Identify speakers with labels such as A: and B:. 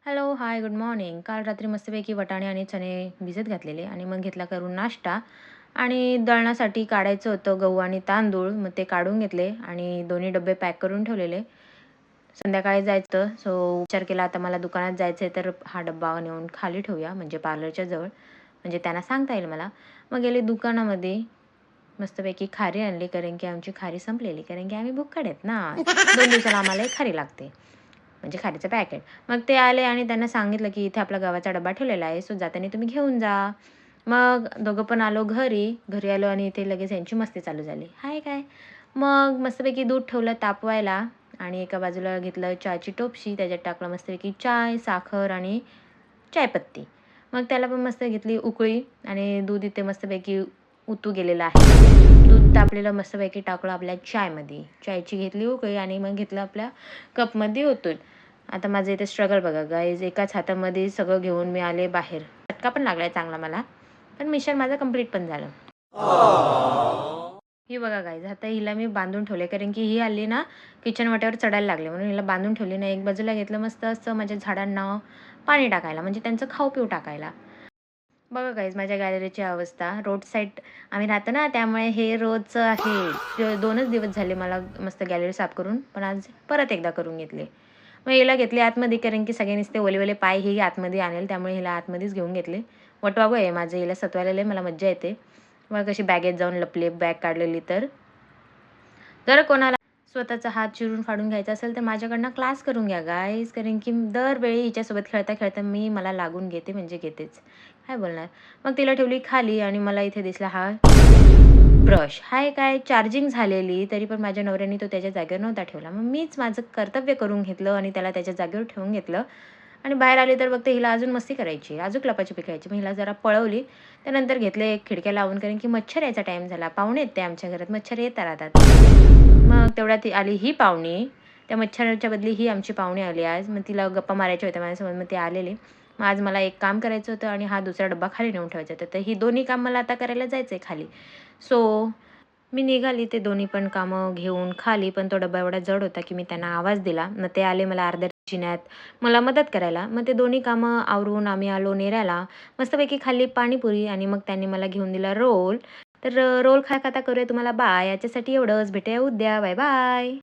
A: Hello, हाय, good morning. काल रात्री मस्तपैकी वाटाणे आणि चणे भिजत घातलेले आणि मग घेतला करून नाश्ता आणि दळणासाठी काढायचं होतं गहू आणि तांदूळ. मग ते काढून घेतले आणि दोन्ही डब्बे पॅक करून ठेवलेले. संध्याकाळी जायचं, सो विचार केला आता मला दुकानात जायचं आहे, तर हा डब्बा नेऊन खाली ठेवूया म्हणजे पार्लरच्या जवळ, म्हणजे त्यांना सांगता येईल मला. मग गेले दुकानामध्ये, मस्तपैकी खारी आणली कारण की आमची खारी संपलेली, कारण की आम्ही भुक्कड आहेत ना. 2 दिवसाला आम्हाला एक खारी लागते. म्हणजे खारीचं पॅकेट. मग ते आले आणि त्यांना सांगितलं, की इथे आपला गव्हाचा डब्बा ठेवलेला आहे, सो जाताना तुम्ही घेऊन जा. मग दोघं पण आलो घरी. घरी आलो आणि इथे लगेच यांची मस्ती चालू झाली. "हाय काय?" मग मस्तपैकी दूध ठेवलं तापवायला आणि एका बाजूला घेतलं चहाची टोपशी, त्याच्यात टाकलं मस्तपैकी चाय, साखर आणि चायपत्ती. मग त्याला पण मस्त घेतली उकळी आणि दूध इथे मस्तपैकी उतू गेलेलं आहे. दूध तापलेलं मस्तपैकी टाकलं आपल्या चायमध्ये. चायची घेतली उकळी आणि मग घेतलं आपल्या कपमध्ये ओतून. आता माझं इथे स्ट्रगल बघा गाईज, एकाच हातामध्ये सगळं घेऊन मी आले बाहेर. चटका पण लागलाय चांगला मला, पण मिशन माझं कंप्लीट पण झालं. ही बघा गाईज, आता हिला मी बांधून ठेवले कारण की ही आली ना किचन वाट्यावर चढायला लागले, म्हणून हिला बांधून ठेवली ना. एक बाजूला घेतलं मस्त असं माझ्या झाडांना पाणी टाकायला, म्हणजे त्यांचं खाऊ पिऊ टाकायला. बघा गाईज माझ्या गॅलरीची अवस्था. रोड साईड आम्ही राहतो ना, त्यामुळे हे रोजचं आहे. 2च दिवस झाले मला मस्त गॅलरी साफ करून, पण आज परत एकदा करून घेतले. मग हिला घेतली आतमध्ये कारण की सगळे नुसते ओले पाय ही आतमध्ये आणेल, त्यामुळे हिला आतमध्येच घेऊन घेतले. वटवाघू आहे माझं, हिला सतवायला लय मला मज्जा येते. मग कशी बॅगेत जाऊन लपले, बॅग काढलेली तर. जर कोणाला स्वतःचा हात चिरून फाडून घ्यायचा असेल तर माझ्याकडनं क्लास करून घ्या गाईज, कारण की दरवेळी हिच्यासोबत खेळता खेळता मला लागून घेते म्हणजे घेतेच. काय बोलणार. मग तिला ठेवली खाली आणि मला इथे दिसला हा ब्रश. हाय काय, चार्जिंग झालेली तरी पण माझ्या नवऱ्याने तो त्याच्या जागेवर नव्हता ठेवला. मग मीच माझं कर्तव्य करून घेतलं आणि त्याला त्याच्या जागेवर ठेवून घेतलं. आणि बाहेर आले तर बघते हिला अजून मस्ती करायची, अजून लपाछपी खेळायची. मग हिला जरा पळवली. त्यानंतर घेतले खिडक्या लावून कारण की मच्छर यायचा टाईम झाला. पाहुणे आहेत ते आमच्या घरात, मच्छर येत राहतात. मग तेवढ्यात आली ही पाहुणी. त्या मच्छराच्या बदली ही आमची पाहुणी आली आज. मग तिला गप्पा मारायच्या होत्या माझ्यासोबत, मग ती आलेली. मग आज मला एक काम करायचं होतं आणि हा दुसरा डब्बा खाली नेऊन ठेवायचा होता. तर ही दोन्ही काम मला आता करायला जायचं आहे खाली. सो मी निघाली ते दोन्ही पण कामं घेऊन खाली, पण तो डब्बा एवढा जड होता की मी त्यांना आवाज दिला. मग ते आले मला अर्ध्या जिन्यात मला मदत करायला. मग ते दोन्ही कामं आवरून आम्ही आलो नेऱ्याला. मस्तपैकी खाल्ली पाणीपुरी आणि मग त्यांनी मला घेऊन दिला रोल. तर रोल खाता करूया तुम्हाला बाय. याच्यासाठी एवढंच. भेटूया उद्या. Bye bye.